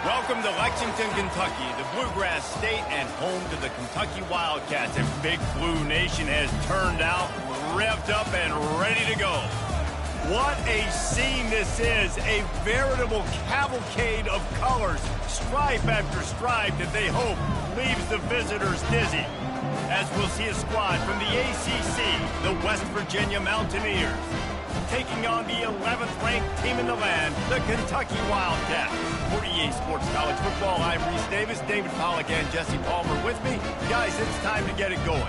Welcome to Lexington, Kentucky, the Bluegrass State and home to the Kentucky Wildcats. And Big Blue Nation has turned out, revved up, and ready to go. What a scene this is, a veritable cavalcade of colors, stripe after stripe that they hope leaves the visitors dizzy. As we'll see a squad from the ACC, the West Virginia Mountaineers, taking on the 11th ranked team in the land, the Kentucky Wildcats. For EA Sports College Football, I'm Reese Davis, David Pollack, and Jesse Palmer with me. Guys, it's time to get it going.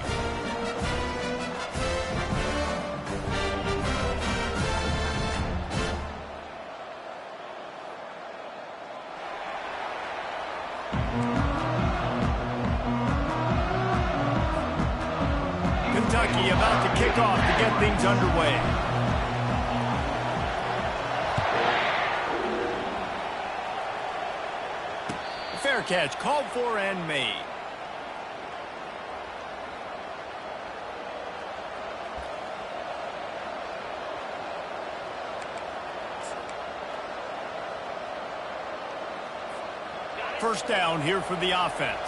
Kentucky about to kick off to get things underway. Fair catch called for and made. First down here for the offense.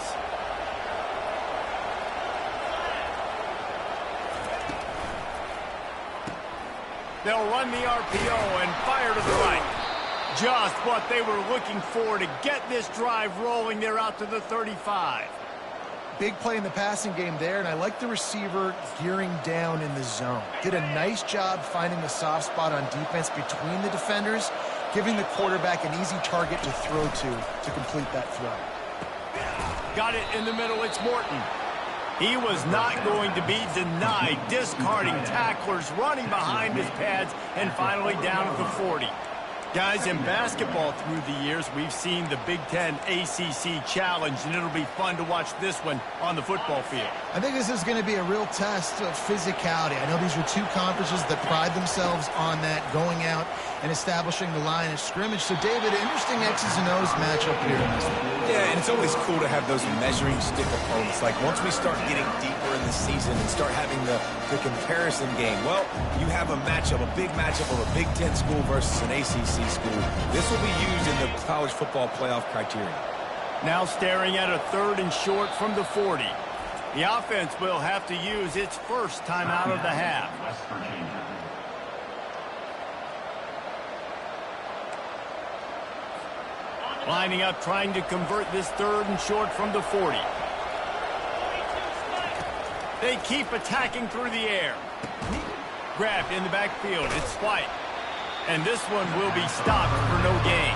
They'll run the RPO and fire to the right. Just what they were looking for to get this drive rolling. They're out to the 35. Big play in the passing game there, and I like the receiver gearing down in the zone. Did a nice job finding the soft spot on defense between the defenders, giving the quarterback an easy target to throw to complete that throw. Got it in the middle. It's Morton. He was not going to be denied, discarding tacklers, running behind his pads, and finally down at the 40. Guys, in basketball through the years, we've seen the Big Ten ACC Challenge, and it'll be fun to watch this one on the football field. I think this is going to be a real test of physicality. I know these are two conferences that pride themselves on that, going out and establishing the line of scrimmage. So, David, interesting X's and O's matchup here in this one. Yeah, and it's always cool to have those measuring stick opponents. Like, once we start getting deeper in the season and start having the comparison game, well, you have a matchup, a big matchup of a Big Ten school versus an ACC school. This will be used in the college football playoff criteria. Now staring at a 3rd and short from the 40. The offense will have to use its first time out of the half. Lining up, trying to convert this 3rd and short from the 40. They keep attacking through the air. Grabbed in the backfield. It's White. And this one will be stopped for no gain.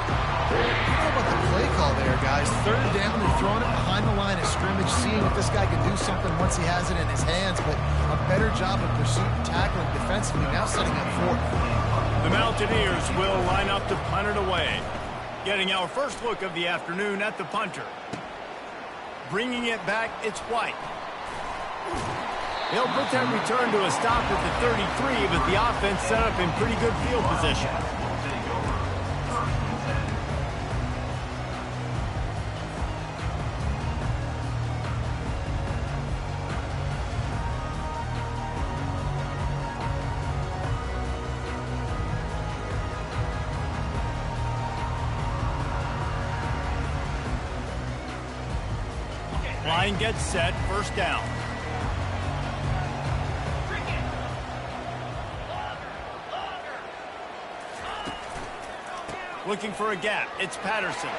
How about the play call there, guys? 3rd down, they're throwing it behind the line of scrimmage, seeing if this guy can do something once he has it in his hands, but a better job of pursuit and tackling defensively, now setting up 4th. The Mountaineers will line up to punt it away. Getting our first look of the afternoon at the punter. Bringing it back, it's White. He'll put that return to a stop at the 33, but the offense set up in pretty good field position. Line gets set, first down. Looking for a gap, it's Patterson.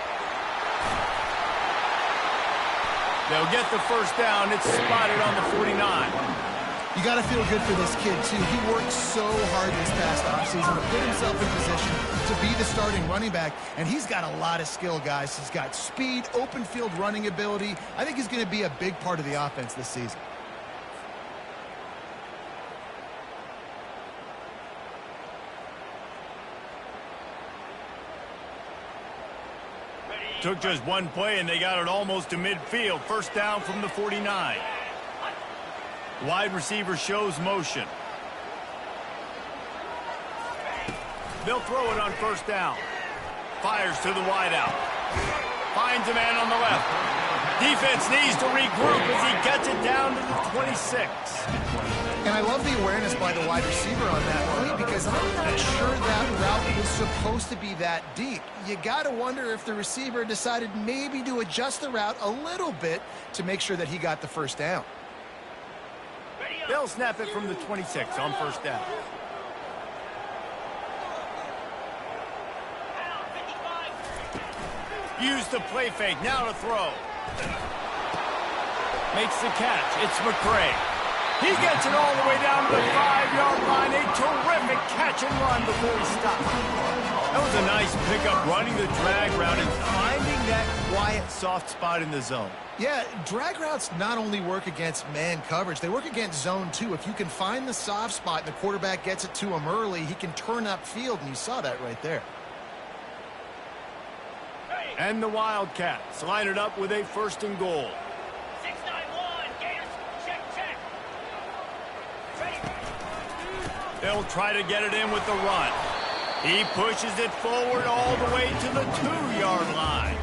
They'll get the first down, it's spotted on the 49. You got to feel good for this kid, too. He worked so hard this past offseason to put himself in position to be the starting running back, and he's got a lot of skill, guys. He's got speed, open field running ability. I think he's going to be a big part of the offense this season. Took just one play, and they got it almost to midfield. First down from the 49. Wide receiver shows motion. They'll throw it on first down. Fires to the wideout. Finds a man on the left. Defense needs to regroup as he gets it down to the 26. And I love the awareness by the wide receiver on that play because I'm not sure that route was supposed to be that deep. You got to wonder if the receiver decided maybe to adjust the route a little bit to make sure that he got the first down. They'll snap it from the 26 on first down. Use the play fake, now to throw. Makes the catch, it's McCray. He gets it all the way down to the 5-yard line. A terrific catch and run before he stopped. That was a nice pickup, running the drag route and finding that quiet, soft spot in the zone. Yeah, drag routes not only work against man coverage, they work against zone too. If you can find the soft spot and the quarterback gets it to him early, he can turn upfield, and you saw that right there. And the Wildcats line it up with a 1st and goal. 6-9-1, Gators, check. They'll try to get it in with the run. He pushes it forward all the way to the 2-yard line.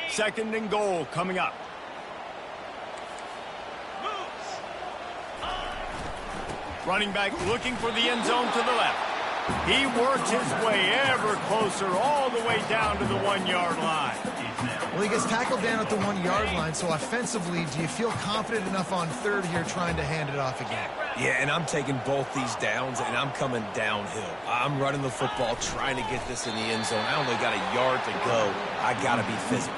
Second and goal coming up. Running back looking for the end zone to the left. He works his way ever closer all the way down to the 1-yard line. Well, he gets tackled down at the 1-yard line, so offensively, do you feel confident enough on third here trying to hand it off again? Yeah, and I'm taking both these downs, and I'm coming downhill. I'm running the football, trying to get this in the end zone. I only got a yard to go. I got to be physical.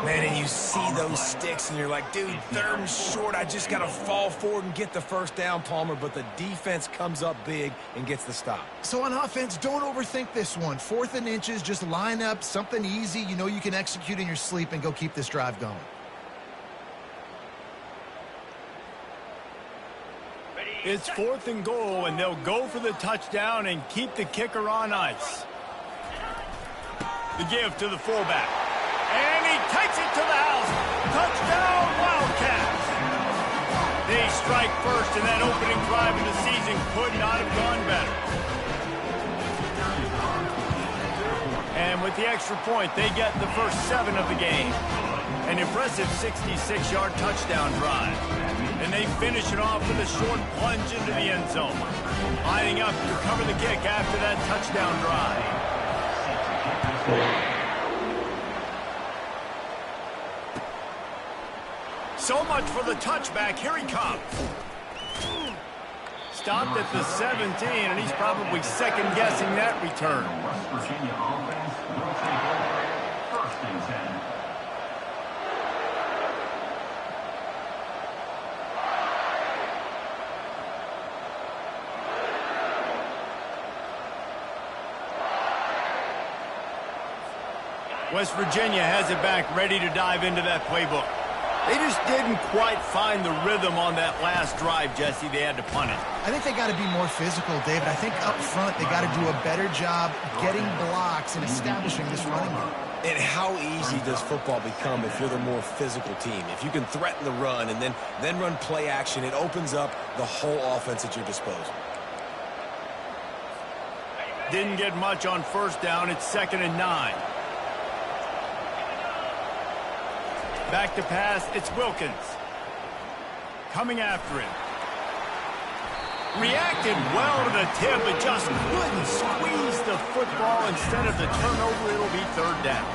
Man, and you see those sticks, and you're like, dude, 3rd and short. I just got to fall forward and get the first down, Palmer. But the defense comes up big and gets the stop. So on offense, don't overthink this one. 4th and inches, just line up something easy you know you can execute in your sleep and go keep this drive going. It's 4th and goal, and they'll go for the touchdown and keep the kicker on ice. The give to the fullback. And he takes it to the house. Touchdown, Wildcats. They strike first, and that opening drive of the season could not have gone better. And with the extra point, they get the first 7 of the game. An impressive 66-yard touchdown drive. And they finish it off with a short plunge into the end zone. Lining up to cover the kick after that touchdown drive. So much for the touchback. Here he comes. Stopped at the 17, and he's probably second-guessing that return. West Virginia offense rotated 1st and 10. West Virginia has it back, ready to dive into that playbook. They just didn't quite find the rhythm on that last drive, Jesse. They had to punt it. I think they got to be more physical, David. I think up front they got to do a better job getting blocks and establishing this running game. And how easy does football become if you're the more physical team? If you can threaten the run and then run play action, it opens up the whole offense at your disposal. Didn't get much on first down. It's 2nd and 9. Back to pass, it's Wilkins. Coming after him. Reacted well to the tip, but just couldn't squeeze the football. Instead of the turnover, it'll be 3rd down.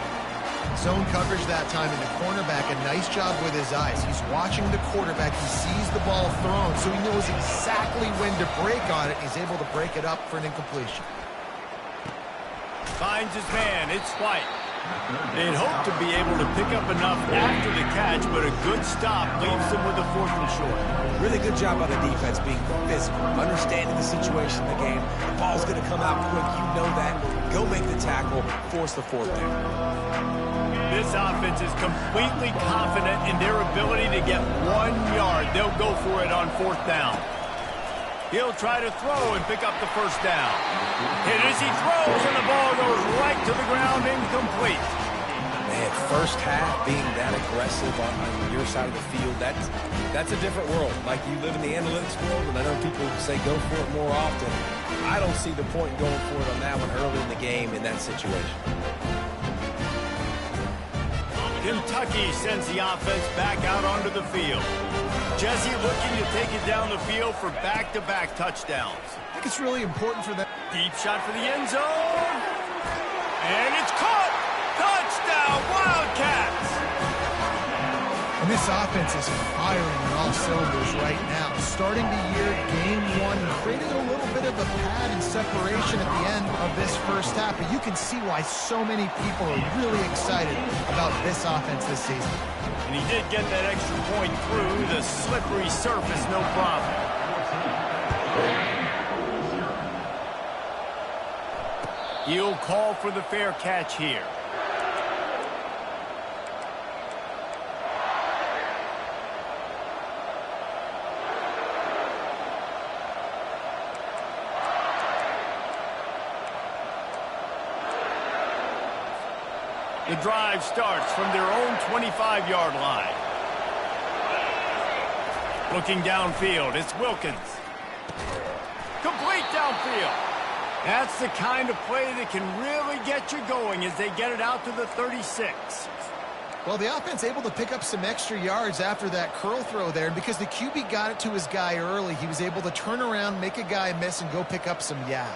Zone coverage that time, and the cornerback, a nice job with his eyes. He's watching the quarterback. He sees the ball thrown, so he knows exactly when to break on it. He's able to break it up for an incompletion. Finds his man, it's White. They'd hoped to be able to pick up enough after the catch, but a good stop leaves them with a 4th and short. Really good job by the defense being physical, understanding the situation in the game. The ball's going to come out quick. You know that. Go make the tackle, force the 4th down. This offense is completely confident in their ability to get 1 yard. They'll go for it on 4th down. He'll try to throw and pick up the first down. Hit as he throws, and the ball goes right to the ground, incomplete. Man, first half being that aggressive on your side of the field, that's a different world. Like, you live in the analytics world, and I know people say go for it more often. I don't see the point in going for it on that one early in the game in that situation. Kentucky sends the offense back out onto the field. Jesse looking to take it down the field for back-to-back touchdowns. I think it's really important for them. Deep shot for the end zone. And it's caught. Touchdown, Wildcats. And this offense is firing on all cylinders right now. Starting the year, game one, creating a little bit of a pad and separation at the end of this first half. But you can see why so many people are really excited about this offense this season. And he did get that extra point through the slippery surface, no problem. He'll call for the fair catch here. The drive starts from their own 25-yard line. Looking downfield, it's Wilkins. Complete downfield. That's the kind of play that can really get you going as they get it out to the 36. Well, the offense able to pick up some extra yards after that curl throw there. And because the QB got it to his guy early, he was able to turn around, make a guy miss, and go pick up some yak.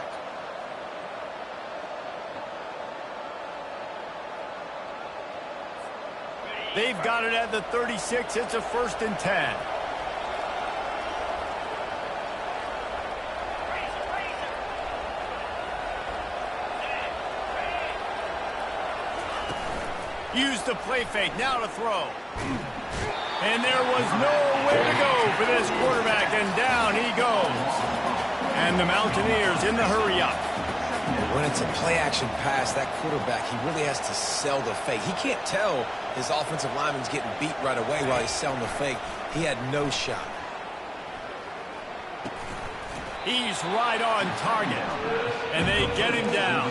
They've got it at the 36. It's a 1st and 10. Use the play fake. Now to throw. And there was nowhere to go for this quarterback, and down he goes. And the Mountaineers in the hurry-up. When it's a play-action pass, that quarterback, he really has to sell the fake. He can't tell his offensive lineman's getting beat right away while he's selling the fake. He had no shot. He's right on target, and they get him down.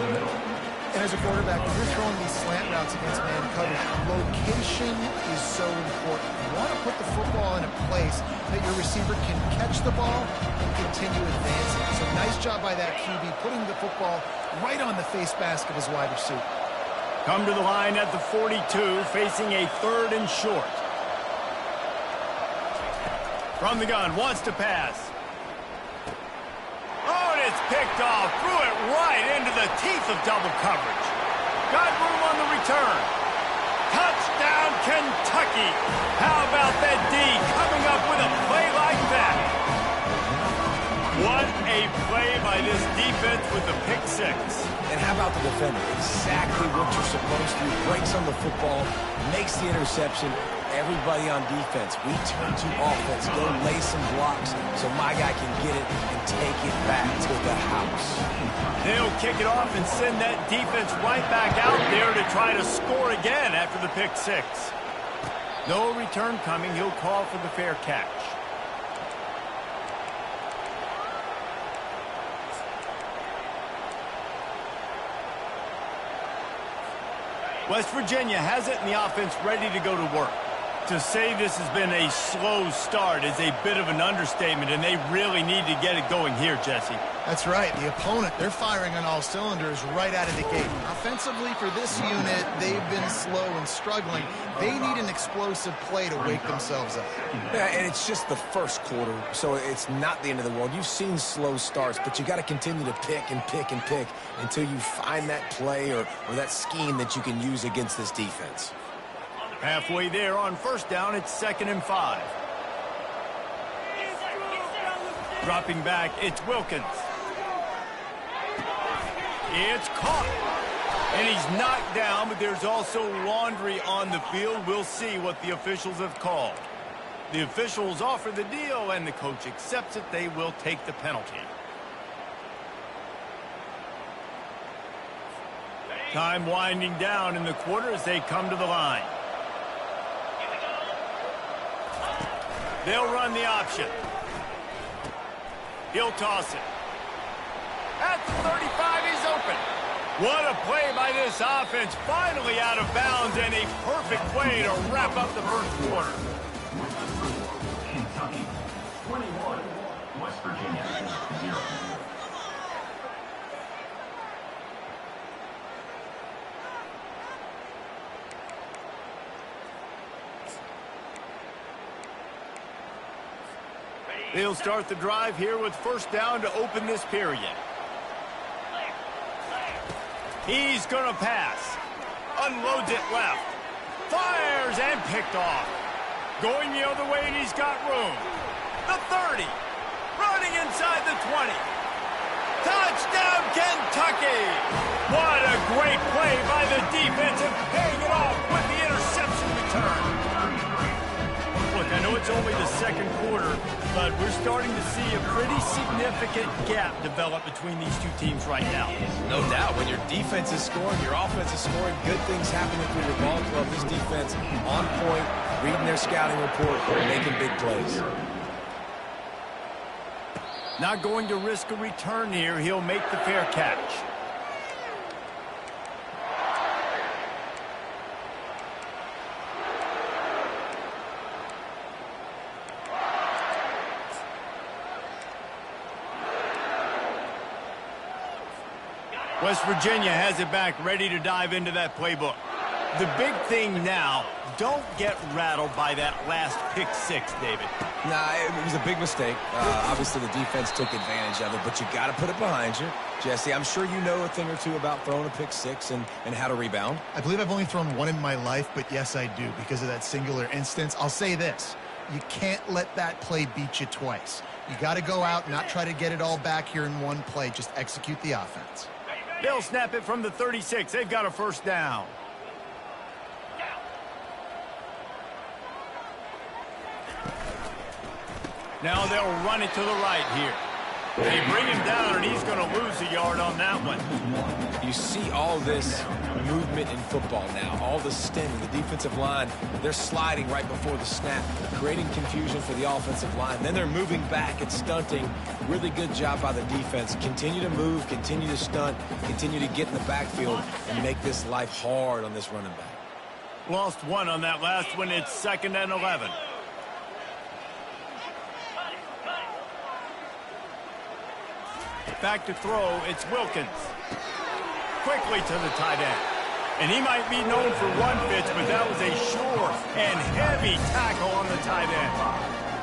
And as a quarterback, when you're throwing these slant routes against man coverage, location is so important. You want to put the football in a place that your receiver can catch the ball and continue advancing. So nice job by that QB, putting the football right on the face mask of his wide receiver. Come to the line at the 42, facing a 3rd and short. From the gun, wants to pass. Oh, and it's picked off. Threw it right into the teeth of double coverage. Got room on the return. Touchdown, Kentucky. How about that D coming up with a play like that? What a play by this defense with the pick 6. And how about the defender? Exactly what you're supposed to do. Breaks on the football, makes the interception. Everybody on defense, we turn to offense. Go lay some blocks so my guy can get it and take it back to the house. They'll kick it off and send that defense right back out there to try to score again after the pick 6. No return coming. He'll call for the fair catch. West Virginia has it, and the offense ready to go to work. To say this has been a slow start is a bit of an understatement, and they really need to get it going here, Jesse. That's right. The opponent, they're firing on all cylinders right out of the gate. Offensively, for this unit, they've been slow and struggling. They need an explosive play to wake themselves up. Yeah, and it's just the first quarter, so it's not the end of the world. You've seen slow starts, but you got to continue to pick and pick and pick until you find that play or that scheme that you can use against this defense. Halfway there on 1st down, it's 2nd and 5. Dropping back, it's Wilkins. It's caught. And he's knocked down, but there's also laundry on the field. We'll see what the officials have called. The officials offer the deal, and the coach accepts it. They will take the penalty. Time winding down in the quarter as they come to the line. They'll run the option. He'll toss it. At the 35, he's open. What a play by this offense. Finally out of bounds, and a perfect play to wrap up the first quarter. Kentucky 21, West Virginia 0. They'll start the drive here with first down to open this period. He's going to pass. Unloads it left. Fires and picked off. Going the other way, and he's got room. The 30. Running inside the 20. Touchdown, Kentucky! What a great play by the defense and paying it off with the interception return. Look, I know it's only the second quarter, but we're starting to see a pretty significant gap develop between these two teams right now. No doubt. When your defense is scoring, your offense is scoring, good things happening for your ball club. This defense on point, reading their scouting report, making big plays. Not going to risk a return here. He'll make the fair catch. West Virginia has it back, ready to dive into that playbook. The big thing now, don't get rattled by that last pick six, David. Nah, it was a big mistake. Obviously, the defense took advantage of it, but you got to put it behind you. Jesse, I'm sure you know a thing or two about throwing a pick six and how to rebound. I believe I've only thrown one in my life, but yes, I do because of that singular instance. I'll say this. You can't let that play beat you twice. You got to go out and not try to get it all back here in one play. Just execute the offense. They'll snap it from the 36. They've got a first down. Now they'll run it to the right here. They bring him down, and he's going to lose a yard on that one. You see all this movement in football now, all the stemming, the defensive line, they're sliding right before the snap, creating confusion for the offensive line. Then they're moving back and stunting. Really good job by the defense. Continue to move, continue to stunt, continue to get in the backfield and make this life hard on this running back. Lost one on that last one. It's 2nd and 11. Back to throw, it's Wilkins. Quickly to the tight end. And he might be known for run fits, but that was a sure and heavy tackle on the tight end.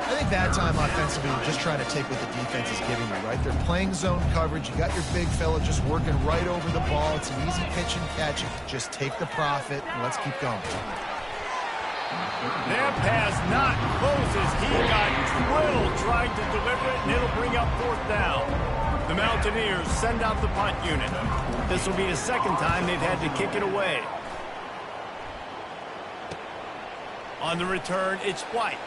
I think that time offensively, you just try to take what the defense is giving you, right? They're playing zone coverage. You got your big fella just working right over the ball. It's an easy pitch and catch. Just take the profit, and let's keep going. That pass not closes. He got drilled trying to deliver it, and it'll bring up 4th down. The Mountaineers send out the punt unit. This will be the second time they've had to kick it away. On the return, it's White.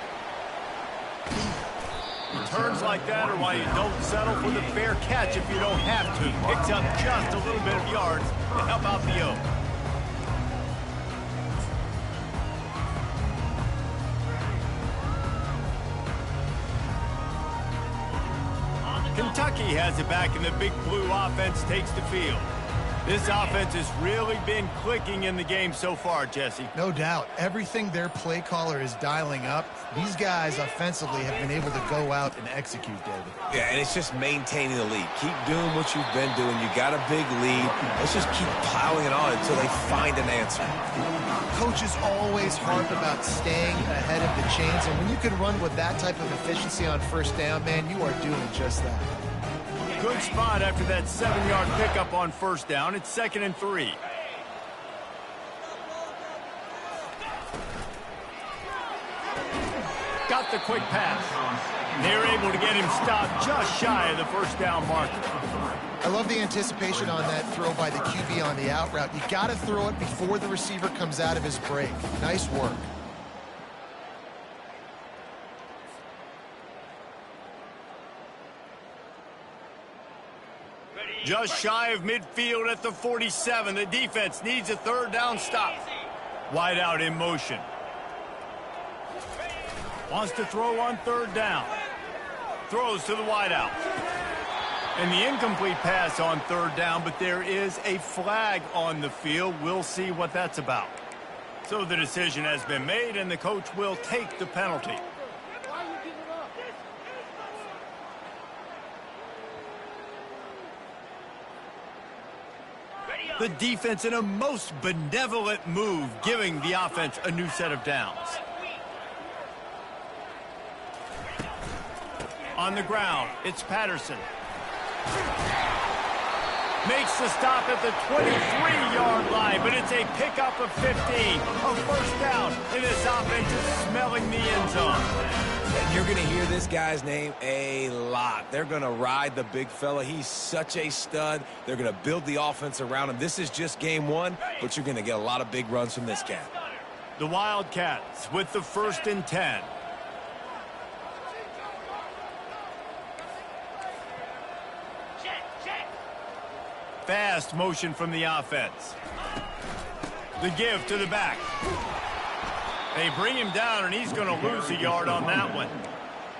Returns like that are why you don't settle for the fair catch if you don't have to. Picks up just a little bit of yards to help out the Oak. Kentucky has it back, and the Big Blue offense takes the field. This offense has really been clicking in the game so far, Jesse. No doubt. Everything their play caller is dialing up, these guys offensively have been able to go out and execute, David. Yeah, and it's just maintaining the lead. Keep doing what you've been doing. You got a big lead. Let's just keep piling it on until they find an answer. Coaches always harp about staying ahead of the chains, and when you can run with that type of efficiency on first down, man, you are doing just that. Good spot after that 7-yard pickup on first down. It's 2nd and 3. Got the quick pass. They're able to get him stopped just shy of the first down marker. I love the anticipation on that throw by the QB on the out route. You got to throw it before the receiver comes out of his break. Nice work. Just shy of midfield at the 47. The defense needs a 3rd down stop. Wide out in motion. Wants to throw on 3rd down. Throws to the wide out. And the incomplete pass on third down, but there is a flag on the field. We'll see what that's about. So the decision has been made, and the coach will take the penalty. The defense in a most benevolent move, giving the offense a new set of downs. On the ground, it's Patterson. Makes the stop at the 23-yard line, but it's a pickup of 15. A first down, and this offense is smelling the end zone. And you're going to hear this guy's name a lot. They're going to ride the big fella. He's such a stud. They're going to build the offense around him. This is just game one, but you're going to get a lot of big runs from this cat. The Wildcats with the 1st and 10. Fast motion from the offense. The give to the back. They bring him down, and he's going to lose a yard on that one.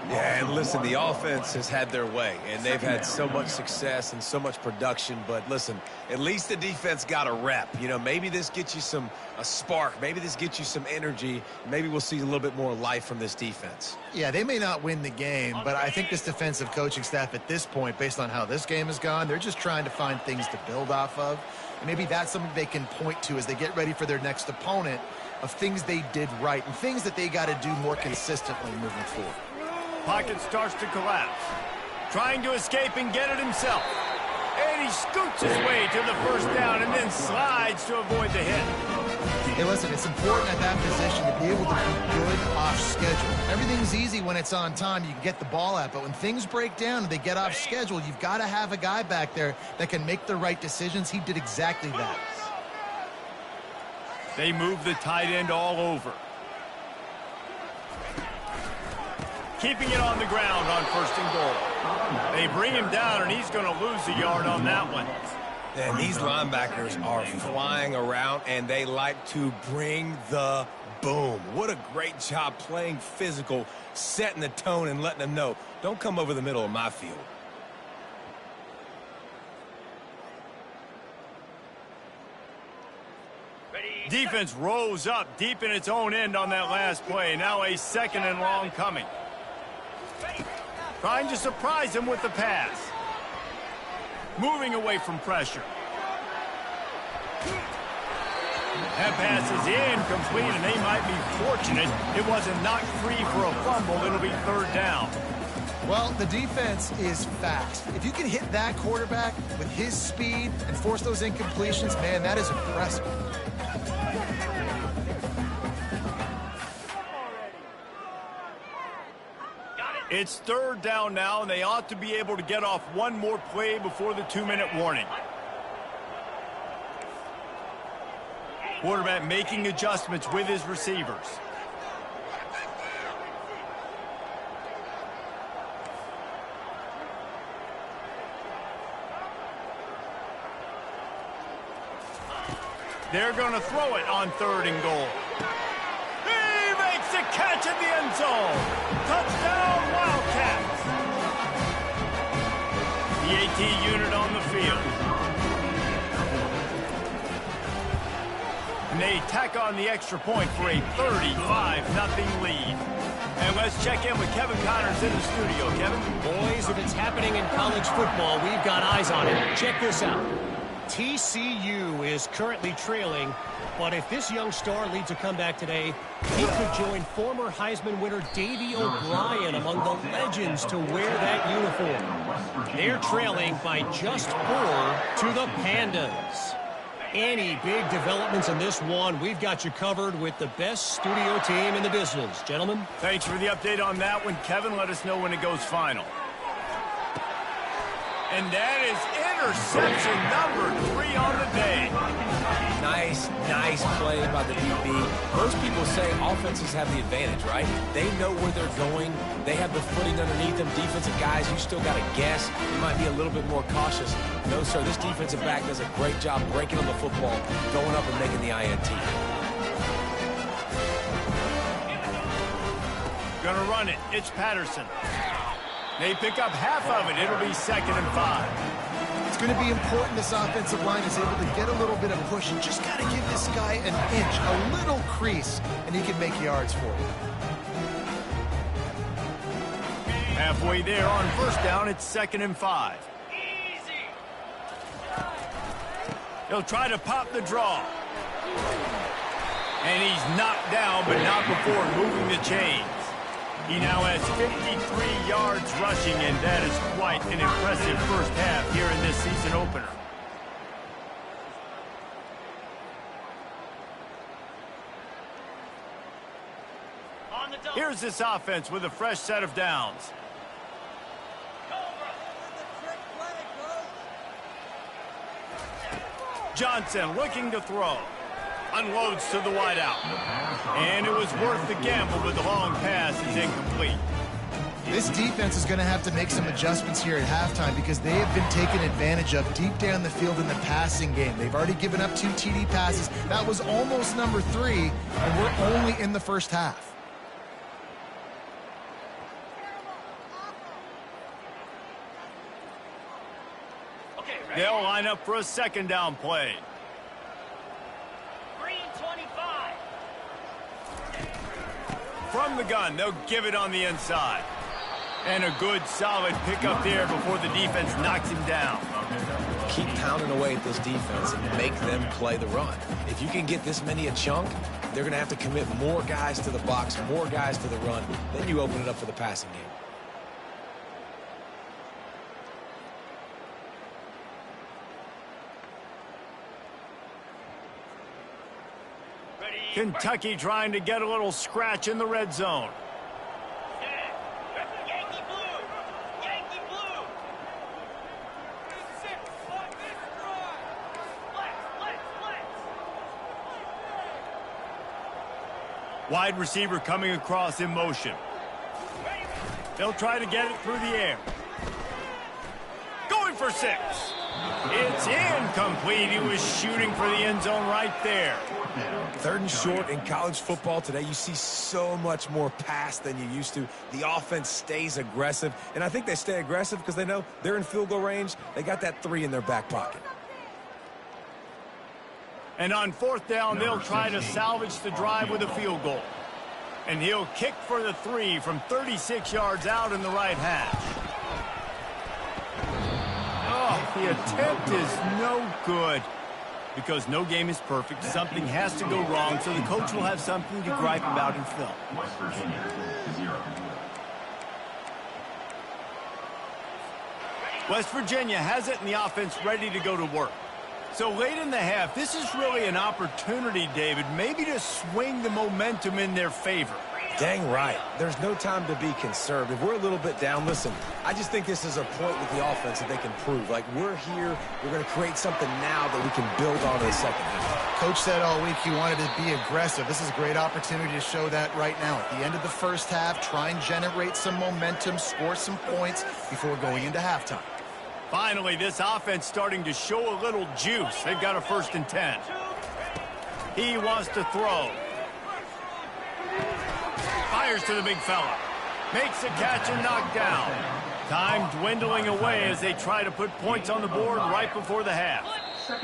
Yeah, and listen, the offense has had their way, and they've had so much success and so much production. But listen, at least the defense got a rep. You know, maybe this gets you a spark. Maybe this gets you some energy. Maybe we'll see a little bit more life from this defense. Yeah, they may not win the game, but I think this defensive coaching staff at this point, based on how this game has gone, they're just trying to find things to build off of. And maybe that's something they can point to as they get ready for their next opponent, of things they did right and things that they got to do more consistently moving forward. Pocket starts to collapse. Trying to escape and get it himself. And he scoots his way to the first down and then slides to avoid the hit. Hey, listen, it's important at that position to be able to be good off schedule. Everything's easy when it's on time. You can get the ball out, but when things break down and they get off schedule, you've got to have a guy back there that can make the right decisions. He did exactly that. They move the tight end all over. Keeping it on the ground on 1st and goal. They bring him down, and he's going to lose a yard on that one. And these linebackers are flying around, and they like to bring the boom. What a great job playing physical, setting the tone, and letting them know, don't come over the middle of my field. Defense rose up deep in its own end on that last play. Now a 2nd and long coming. Trying to surprise him with the pass. Moving away from pressure. That pass is incomplete, and they might be fortunate it wasn't knocked free for a fumble. It'll be 3rd down. Well, the defense is fast. If you can hit that quarterback with his speed and force those incompletions, man, that is impressive. It's 3rd down now, and they ought to be able to get off one more play before the 2-minute warning. Quarterback making adjustments with his receivers. They're going to throw it on 3rd and goal. He makes the catch in the end zone. Touchdown, Wildcats. The AT unit on the field. And they tack on the extra point for a 35-0 lead. And let's check in with Kevin Connors in the studio. Kevin? Boys, if it's happening in college football, we've got eyes on it. Check this out. TCU is currently trailing, but if this young star leads a comeback today, he could join former Heisman winner Davey O'Brien among the legends to wear that uniform. They're trailing by just 4 to the Pandas. Any big developments in this one, we've got you covered with the best studio team in the business. Gentlemen? Thanks for the update on that one, Kevin. Let us know when it goes final. And that is interception number 3 on the day. Nice play by the DB. Most people say offenses have the advantage, right? They know where they're going. They have the footing underneath them. Defensive guys, you still got to guess. You might be a little bit more cautious. No, sir, this defensive back does a great job breaking on the football, going up and making the INT. Gonna run it. It's Patterson. They pick up half of it. It'll be 2nd and 5. It's going to be important this offensive line is able to get a little bit of push. You just got to give this guy an inch, a little crease, and he can make yards for you. Halfway there on 1st down, it's 2nd and 5. Easy. He'll try to pop the draw. And he's knocked down, but not before moving the chains. He now has 53 yards rushing, and that is quite an impressive first half here in this season opener. On the double. Here's this offense with a fresh set of downs. Johnson looking to throw. Unloads to the wideout. And it was worth the gamble, but the long pass is incomplete. This defense is going to have to make some adjustments here at halftime because they have been taken advantage of deep down the field in the passing game. They've already given up 2 TD passes. That was almost number 3, and we're only in the first half. They'll line up for a 2nd down play. 3 and 25. From the gun, they'll give it on the inside. And a good, solid pickup there before the defense knocks him down. Keep pounding away at this defense and make them play the run. If you can get this many a chunk, they're going to have to commit more guys to the box, more guys to the run. Then you open it up for the passing game. Kentucky trying to get a little scratch in the red zone. Yankee blue. Yankee blue. Wide receiver coming across in motion. They'll try to get it through the air. Going for 6. It's incomplete. He was shooting for the end zone right there. 3rd and short in college football today. You see so much more pass than you used to. The offense stays aggressive, and I think they stay aggressive because they know they're in field goal range. They got that 3 in their back pocket. And on 4th down, they'll try to salvage the drive with a field goal. And he'll kick for the 3 from 36 yards out in the right hash. Oh, the attempt is no good. Because no game is perfect, something has to go wrong, so the coach will have something to gripe about in film. West Virginia, 0. West Virginia has it and the offense ready to go to work. So late in the half, this is really an opportunity, David, maybe to swing the momentum in their favor. Dang right. There's no time to be conservative. We're a little bit down. Listen, I just think this is a point with the offense that they can prove. Like, we're here. We're going to create something now that we can build on in the second half. Coach said all week he wanted to be aggressive. This is a great opportunity to show that right now. At the end of the first half, try and generate some momentum, score some points before going into halftime. Finally, this offense starting to show a little juice. They've got a 1st and 10. He wants to throw. Fires to the big fella. Makes a catch and knocked down. Time dwindling away as they try to put points on the board right before the half.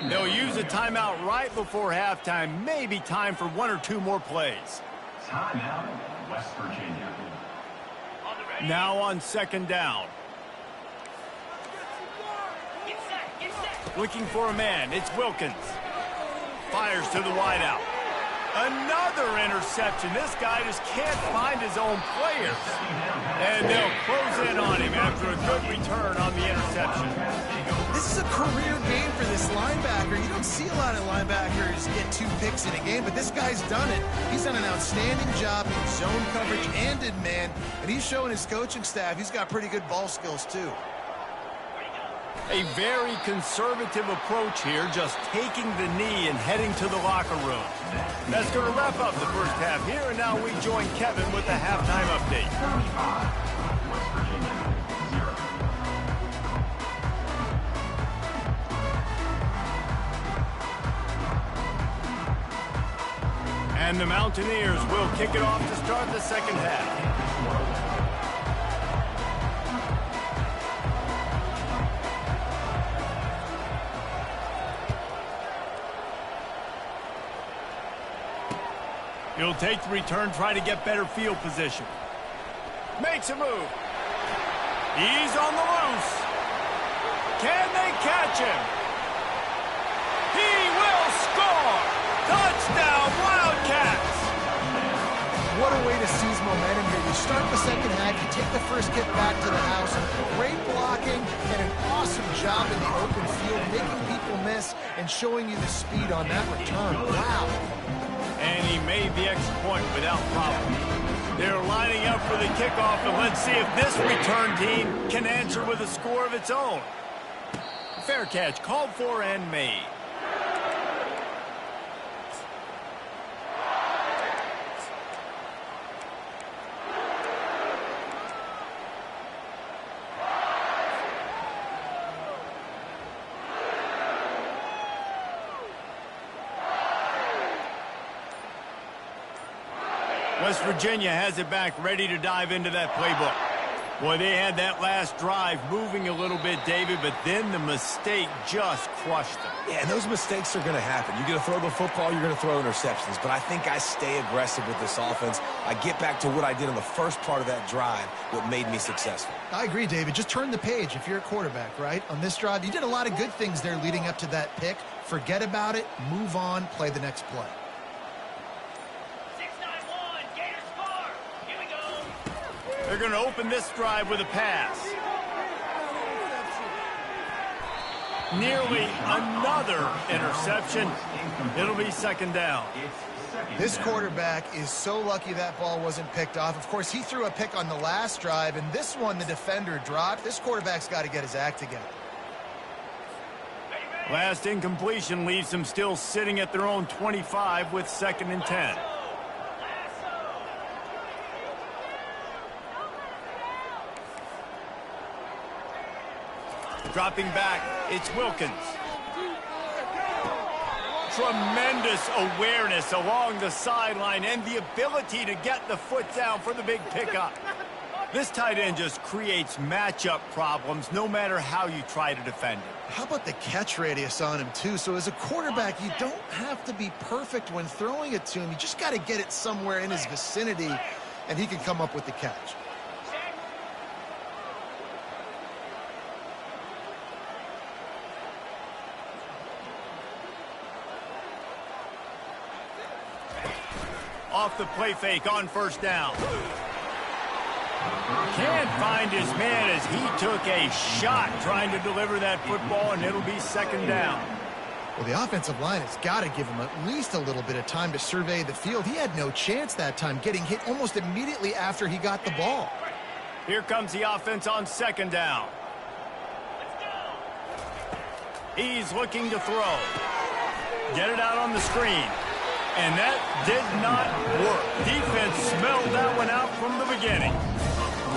They'll use a timeout right before halftime. Maybe time for 1 or 2 more plays. Timeout, West Virginia. Now on 2nd down. Get set. Get set. Looking for a man. It's Wilkins. Fires to the wideout. Another interception. This guy just can't find his own players. And they'll close in on him after a good return on the interception. This is a career game for this linebacker. You don't see a lot of linebackers get 2 picks in a game, but this guy's done it. He's done an outstanding job in zone coverage and in man, and he's showing his coaching staff he's got pretty good ball skills too. A very conservative approach here, just taking the knee and heading to the locker room. That's going to wrap up the first half here, and now we join Kevin with the halftime update. 35, West Virginia, 0. And the Mountaineers will kick it off to start the second half. He'll take the return, try to get better field position. Makes a move. He's on the loose. Can they catch him? He will score! Touchdown, Wildcats! What a way to seize momentum here. You start the second half, you take the first kick back to the house. Great blocking and an awesome job in the open field, making people miss and showing you the speed on that return. Wow. And he made the extra point without problem. They're lining up for the kickoff, and let's see if this return team can answer with a score of its own. Fair catch, called for and made. West Virginia has it back, ready to dive into that playbook. Boy, they had that last drive moving a little bit, David, but then the mistake just crushed them. Yeah, and those mistakes are going to happen. You're going to throw the football, you're going to throw interceptions. But I think I stay aggressive with this offense. I get back to what I did on the first part of that drive, what made me successful. I agree, David. Just turn the page if you're a quarterback, right? On this drive, you did a lot of good things there leading up to that pick. Forget about it, move on, play the next play. They're going to open this drive with a pass. Nearly another interception. It'll be second down. This quarterback is so lucky that ball wasn't picked off. Of course, he threw a pick on the last drive, and this one the defender dropped. This quarterback's got to get his act together. Last incompletion leaves them still sitting at their own 25 with 2nd and 10. Dropping back, it's Wilkins. Tremendous awareness along the sideline and the ability to get the foot down for the big pickup. This tight end just creates matchup problems no matter how you try to defend him. How about the catch radius on him, too? So as a quarterback, you don't have to be perfect when throwing it to him. You just got to get it somewhere in his vicinity, and he can come up with the catch. Off the play fake on first down. Can't find his man as he took a shot trying to deliver that football, and it'll be second down. Well, the offensive line has got to give him at least a little bit of time to survey the field. He had no chance that time, getting hit almost immediately after he got the ball. Here comes the offense on second down. He's looking to throw. Get it out on the screen. And that did not work. Defense smelled that one out from the beginning.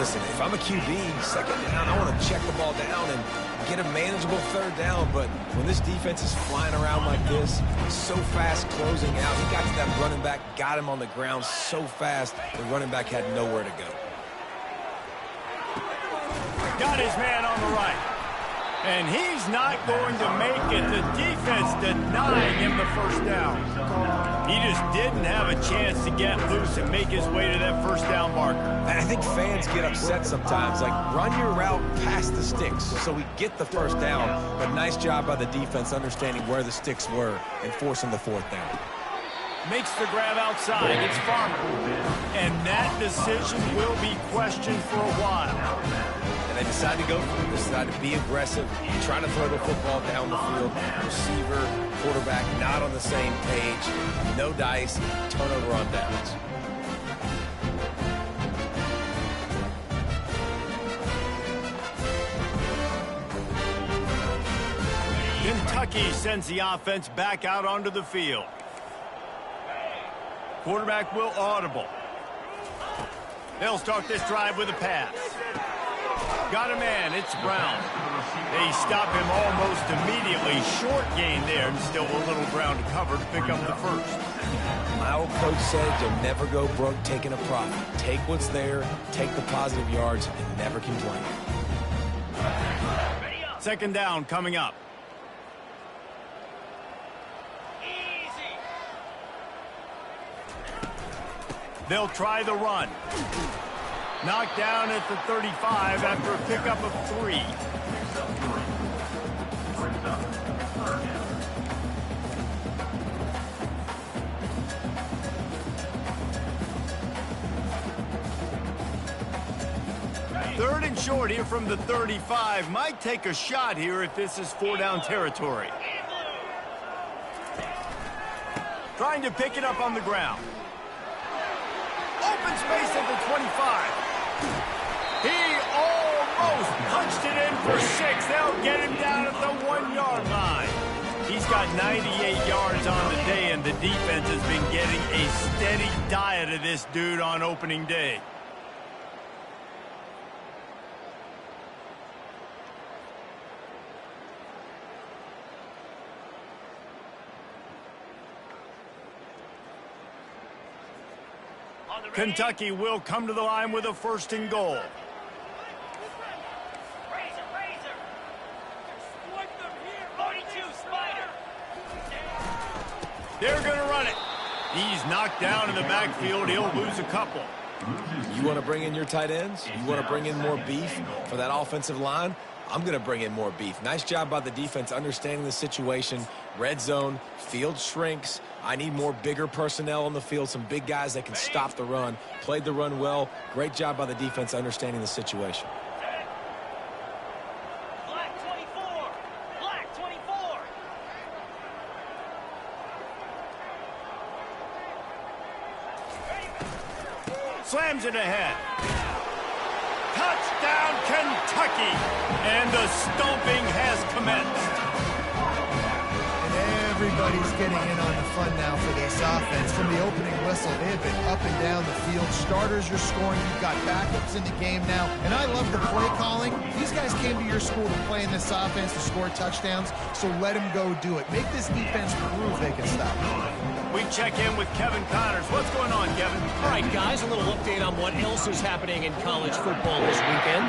Listen, if I'm a QB, second down, I want to check the ball down and get a manageable third down. But when this defense is flying around like this, so fast closing out, he got to that running back, got him on the ground so fast, the running back had nowhere to go. Got his man on the right. And he's not going to make it. The defense denying him the first down. He just didn't have a chance to get loose and make his way to that first down marker. And I think fans get upset sometimes. Like, run your route past the sticks so we get the first down. But nice job by the defense understanding where the sticks were and forcing the fourth down. Makes the grab outside. It's Farmer. And that decision will be questioned for a while. They decide to go for it. They decide to be aggressive, try to throw the football down the field. Receiver, quarterback, not on the same page. No dice, turnover on downs. Kentucky sends the offense back out onto the field. Quarterback will audible. They'll start this drive with a pass. Got a man, it's Brown. They stop him almost immediately. Short gain there, and still a little ground to cover to pick up the first. My old coach said you'll never go broke taking a profit. Take what's there, take the positive yards, and never complain. Second down coming up. They'll try the run. Knocked down at the 35 after a pickup of 3. Third and short here from the 35. Might take a shot here if this is 4-down territory. Trying to pick it up on the ground. Open space at the 25. He almost punched it in for 6. They'll get him down at the 1-yard line. He's got 98 yards on the day, and the defense has been getting a steady diet of this dude on opening day. Kentucky will come to the line with a 1st and goal. Razor. 42, Spider. They're going to run it. He's knocked down in the backfield. He'll lose a couple. You want to bring in your tight ends? You want to bring in more beef for that offensive line? I'm going to bring in more beef. Nice job by the defense understanding the situation. Red zone, field shrinks. I need more bigger personnel on the field, some big guys that can stop the run. Played the run well. Great job by the defense understanding the situation. Black 24. Black 24. Slams it ahead. Touchdown, Kentucky! And the stomping has commenced. And everybody's getting in on the fun now for this offense. From the opening whistle, they have been up and down the field. Starters are scoring. You've got backups in the game now. And I love the play calling. These guys came to your school to play in this offense to score touchdowns, so let them go do it. Make this defense prove they can stop it. We check in with Kevin Connors. What's going on, Kevin? All right, guys, a little update on what else is happening in college football this weekend.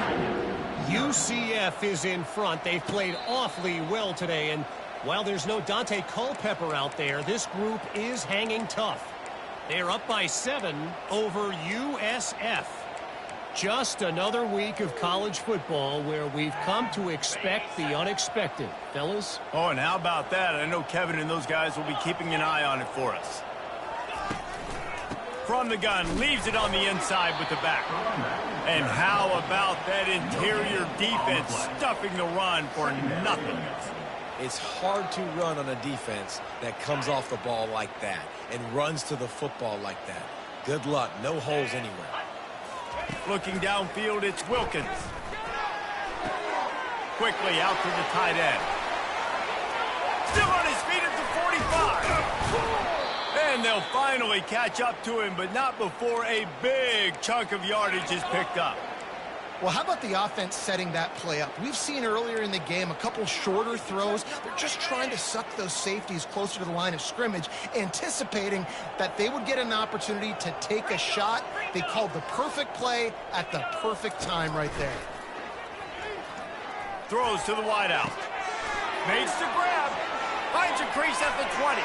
UCF is in front. They've played awfully well today, and while there's no Dante Culpepper out there, this group is hanging tough. They're up by 7 over USF. Just another week of college football where we've come to expect the unexpected. Fellas? Oh, and how about that? I know Kevin and those guys will be keeping an eye on it for us. From the gun, leaves it on the inside with the back. And how about that interior defense stuffing the run for nothing? It's hard to run on a defense that comes off the ball like that and runs to the football like that. Good luck. No holes anywhere. Looking downfield, it's Wilkins. Quickly out to the tight end. Still on his feet at the 45. And they'll finally catch up to him, but not before a big chunk of yardage is picked up. Well, how about the offense setting that play up? We've seen earlier in the game a couple shorter throws. They're just trying to suck those safeties closer to the line of scrimmage, anticipating that they would get an opportunity to take a shot. They called the perfect play at the perfect time right there. Throws to the wideout. Makes the grab. Finds a crease at the 20.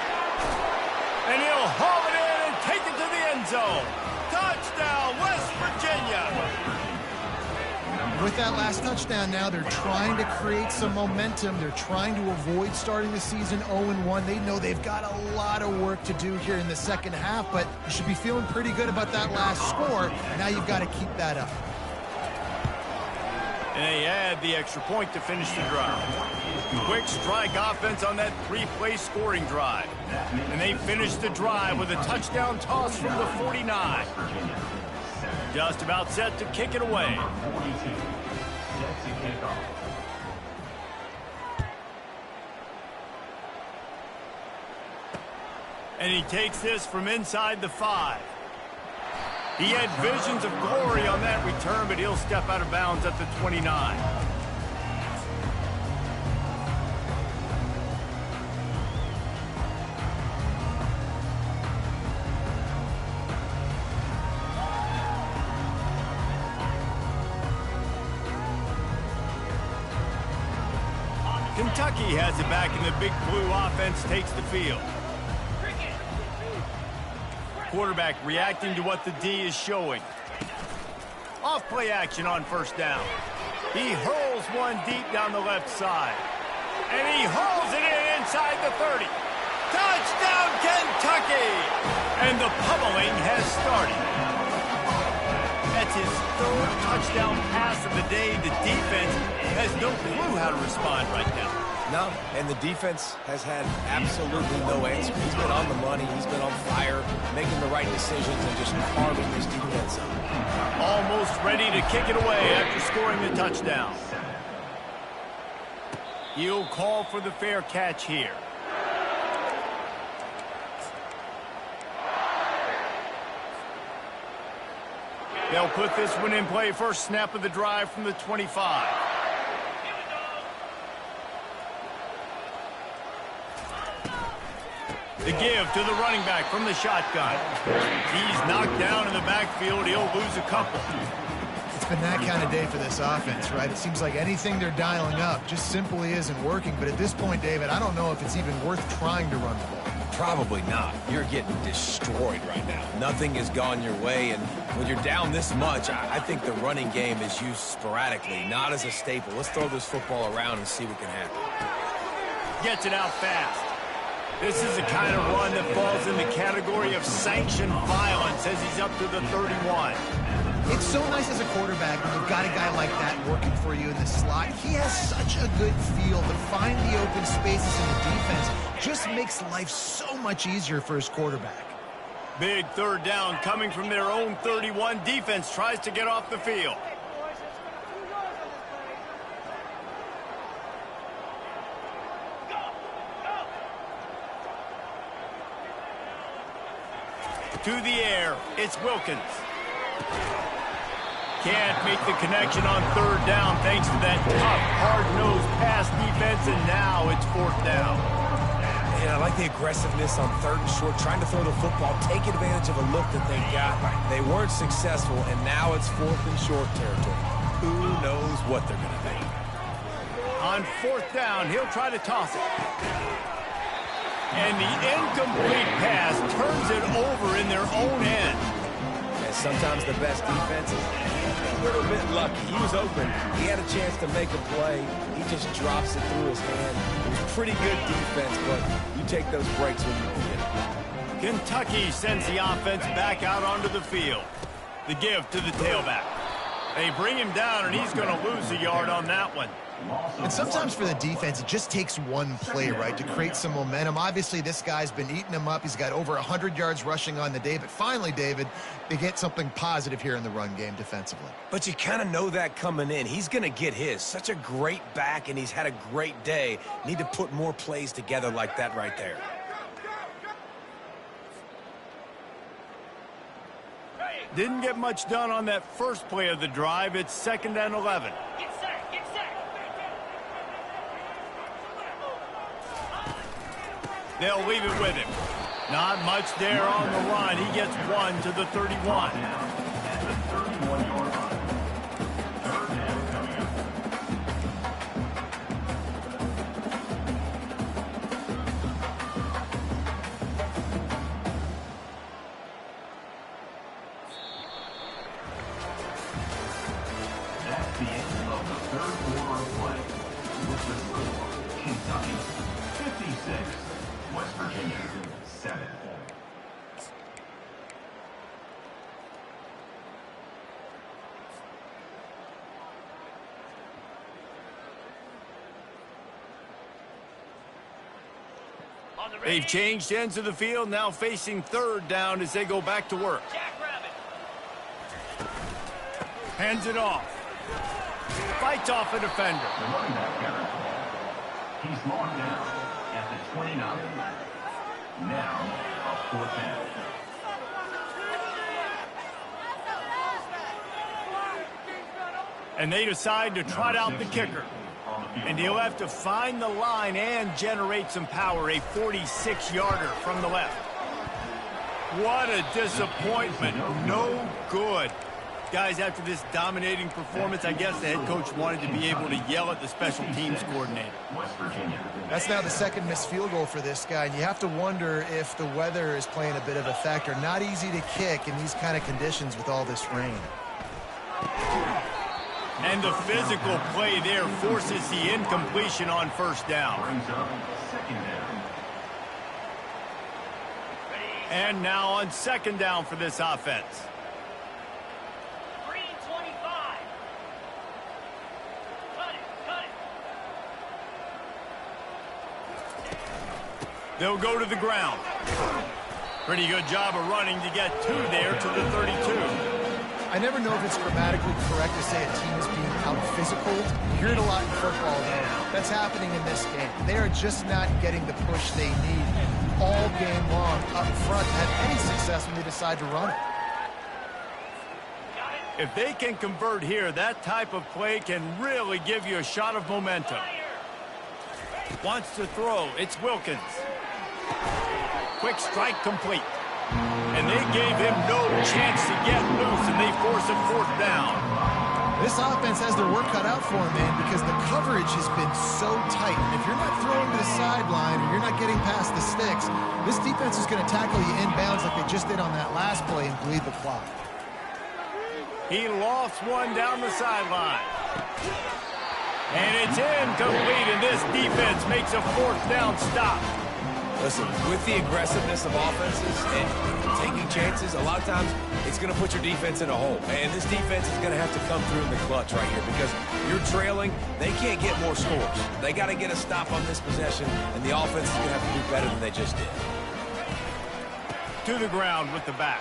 And he'll haul it in and take it to the end zone. Touchdown, West Virginia. With that last touchdown now, they're trying to create some momentum. They're trying to avoid starting the season 0-1. They know they've got a lot of work to do here in the second half, but you should be feeling pretty good about that last score. Now you've got to keep that up. And they add the extra point to finish the drive. Quick strike offense on that 3-play scoring drive. And they finish the drive with a touchdown toss from the 49. Just about set to kick it away. And he takes this from inside the 5. He had visions of glory on that return, but he'll step out of bounds at the 29. Kentucky has it back, and the Big Blue offense takes the field. quarterback reacting to what the D is showing. Off play action on first down. He hurls one deep down the left side. And he hurls it in inside the 30. Touchdown, Kentucky! And the pummeling has started. That's his third touchdown pass of the day. The defense has no clue how to respond right now. No, and the defense has had absolutely no answer. He's been on the money. He's been on fire, making the right decisions and just carving this defense up. Almost ready to kick it away after scoring the touchdown. He'll call for the fair catch here. They'll put this one in play. First snap of the drive from the 25. The give to the running back from the shotgun. He's knocked down in the backfield. He'll lose a couple. It's been that kind of day for this offense, right? It seems like anything they're dialing up just simply isn't working. But at this point, David, I don't know if it's even worth trying to run the ball. Probably not. You're getting destroyed right now. Nothing has gone your way, and when you're down this much, I think the running game is used sporadically, not as a staple. Let's throw this football around and see what can happen. Gets it out fast. This is the kind of run that falls in the category of sanctioned violence as he's up to the 31. It's so nice as a quarterback when you've got a guy like that working for you in the slot. He has such a good feel to find the open spaces in the defense. Just makes life so much easier for his quarterback. Big third down coming from their own 31. Defense tries to get off the field. To the air, it's Wilkins. Can't make the connection on third down thanks to that tough, hard-nosed pass defense, and now it's fourth down. And I like the aggressiveness on third and short, trying to throw the football, take advantage of a look that they got. They weren't successful, and now it's fourth and short territory. Who knows what they're going to do? On fourth down, he'll try to toss it. And the incomplete pass turns it over in their own end. And sometimes the best defense is a little bit lucky. He was open. He had a chance to make a play. He just drops it through his hand. It was pretty good defense, but you take those breaks when you can get it. Kentucky sends the offense back out onto the field. The give to the tailback. They bring him down, and he's going to lose a yard on that one. And sometimes for the defense, it just takes one play, right, to create some momentum. Obviously, this guy's been eating them up. He's got over 100 yards rushing on the day. But finally, David, they get something positive here in the run game defensively. But you kind of know that coming in. He's going to get his. Such a great back, and he's had a great day. Need to put more plays together like that right there. Didn't get much done on that first play of the drive. It's 2nd and 11. Get set, get set. They'll leave it with him. Not much there on the run. He gets one to the 31. At the 31-yard line. Third down coming up. That's the end of the third quarter of play. With the score, Kentucky 56, West Virginia 7. On the They've changed ends of the field, now facing third down as they go back to work. Jackrabbit. Hands it off. Fights off a defender. The running back carry. He's marked down at the 29. Now, a fourth down. And they decide to trot out the kicker. And he'll have to find the line and generate some power. A 46-yarder from the left. What a disappointment. No good. Guys, after this dominating performance, I guess the head coach wanted to be able to yell at the special teams coordinator. West Virginia. That's now the second missed field goal for this guy, and you have to wonder if the weather is playing a bit of a factor. Not easy to kick in these kind of conditions with all this rain. And the physical play there forces the incompletion on first down. Brings up second down. And now on second down for this offense. Green 25. Cut it, cut it. They'll go to the ground. Pretty good job of running to get two there to the 32. I never know if it's grammatically correct to say a team is being out-physical. You hear it a lot in football, though. That's happening in this game. They are just not getting the push they need all game long up front to have any success when they decide to run it. If they can convert here, that type of play can really give you a shot of momentum. Wants to throw. It's Wilkins. Quick strike complete. And they gave him no chance to get loose, and they force a fourth down. This offense has their work cut out for them, man, because the coverage has been so tight. And if you're not throwing to the sideline or you're not getting past the sticks, this defense is going to tackle you inbounds like they just did on that last play and bleed the clock. He lost one down the sideline. And it's incomplete, and this defense makes a fourth down stop. Listen, with the aggressiveness of offenses and taking chances, a lot of times it's going to put your defense in a hole. And this defense is going to have to come through in the clutch right here because you're trailing. They can't get more scores. They got to get a stop on this possession, and the offense is going to have to do better than they just did. To the ground with the back.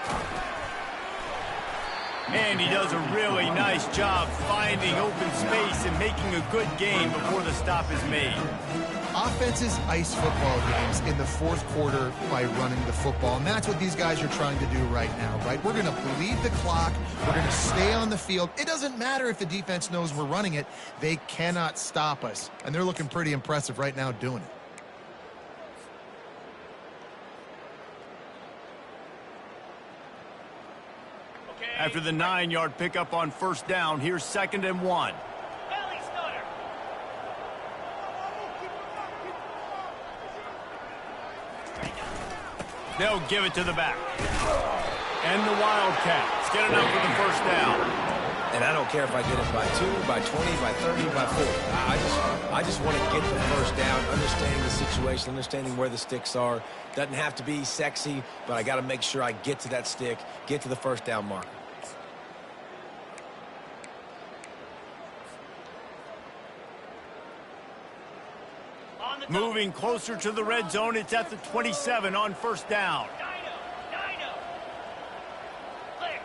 And he does a really nice job finding open space and making a good gain before the stop is made. Offenses ice football games in the fourth quarter by running the football, and that's what these guys are trying to do right now, right? We're going to bleed the clock. We're going to stay on the field. It doesn't matter if the defense knows we're running it. They cannot stop us, and they're looking pretty impressive right now doing it. After the 9-yard pickup on first down, here's 2nd and 1. Belly stutter. They'll give it to the back. And the Wildcats get enough for the first down. And I don't care if I get it by 2, by 20, by 30, by 40. I just want to get the first down, understanding the situation, understanding where the sticks are. Doesn't have to be sexy, but I got to make sure I get to that stick, get to the first down marker. Moving closer to the red zone, it's at the 27 on first down. Dino. Clear.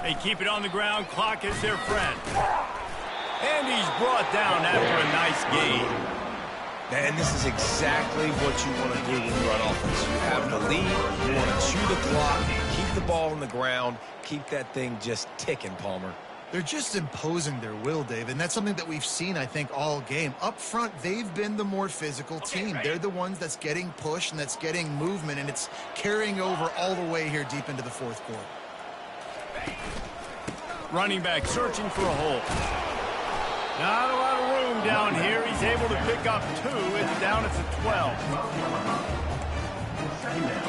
They keep it on the ground. Clock is their friend. And he's brought down after a nice gain. And this is exactly what you want to do when you run offense. You have the lead, you want to chew the clock, keep the ball on the ground, keep that thing just ticking, Palmer. They're just imposing their will, Dave, and that's something that we've seen, I think, all game. Up front, they've been the more physical team. They're the ones that's getting pushed and that's getting movement, and it's carrying over all the way here deep into the fourth quarter. Running back searching for a hole. Not a lot of room down here. He's able to pick up 2. It's down at the 12. Second down.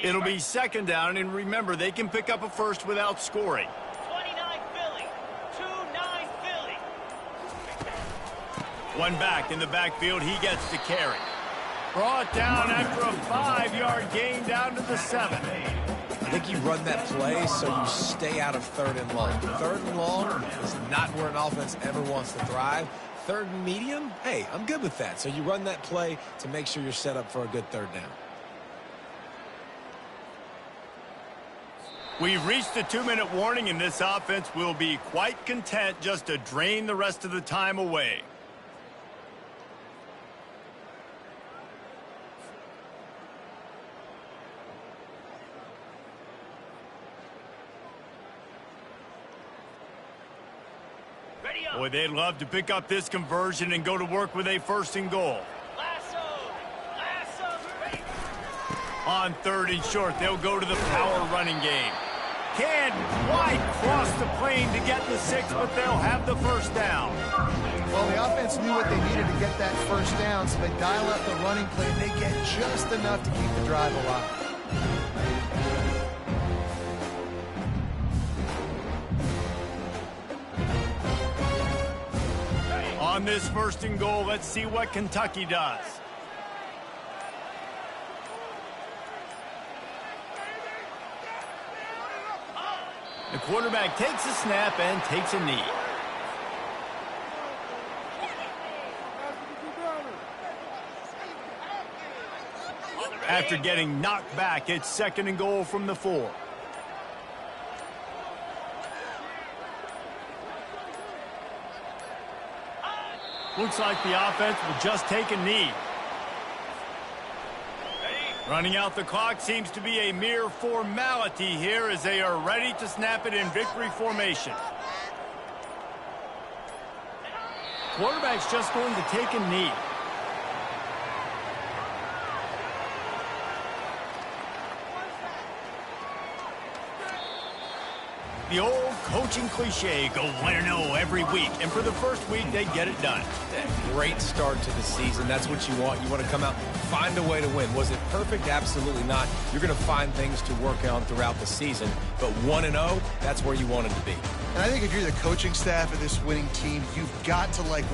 It'll be 2nd down, and remember, they can pick up a first without scoring. 29 Philly. 2-9 Philly. One back in the backfield. He gets the carry. Brought down after a 5-yard gain down to the 7. I think you run that play so you stay out of 3rd and long. 3rd and long is not where an offense ever wants to thrive. 3rd and medium, hey, I'm good with that. So you run that play to make sure you're set up for a good 3rd down. We've reached the 2-minute warning, and this offense will be quite content just to drain the rest of the time away. Boy, they'd love to pick up this conversion and go to work with a 1st and goal. Lasso, ready. On 3rd and short, they'll go to the power running game. Can't quite cross the plane to get the 6, but they'll have the 1st down. Well, the offense knew what they needed to get that 1st down, so they dial up the running play, and they get just enough to keep the drive alive. On this 1st and goal, let's see what Kentucky does. The quarterback takes a snap and takes a knee. After getting knocked back, it's 2nd and goal from the 4. Looks like the offense will just take a knee. Running out the clock seems to be a mere formality here as they are ready to snap it in victory formation. Quarterback's just going to take a knee. The old coaching cliche, go 1-0 every week. And for the 1st week, they get it done. Great start to the season. That's what you want. You want to come out, find a way to win. Was it perfect? Absolutely not. You're going to find things to work on throughout the season. But 1-0, that's where you want it to be. And I think if you're the coaching staff of this winning team, you've got to like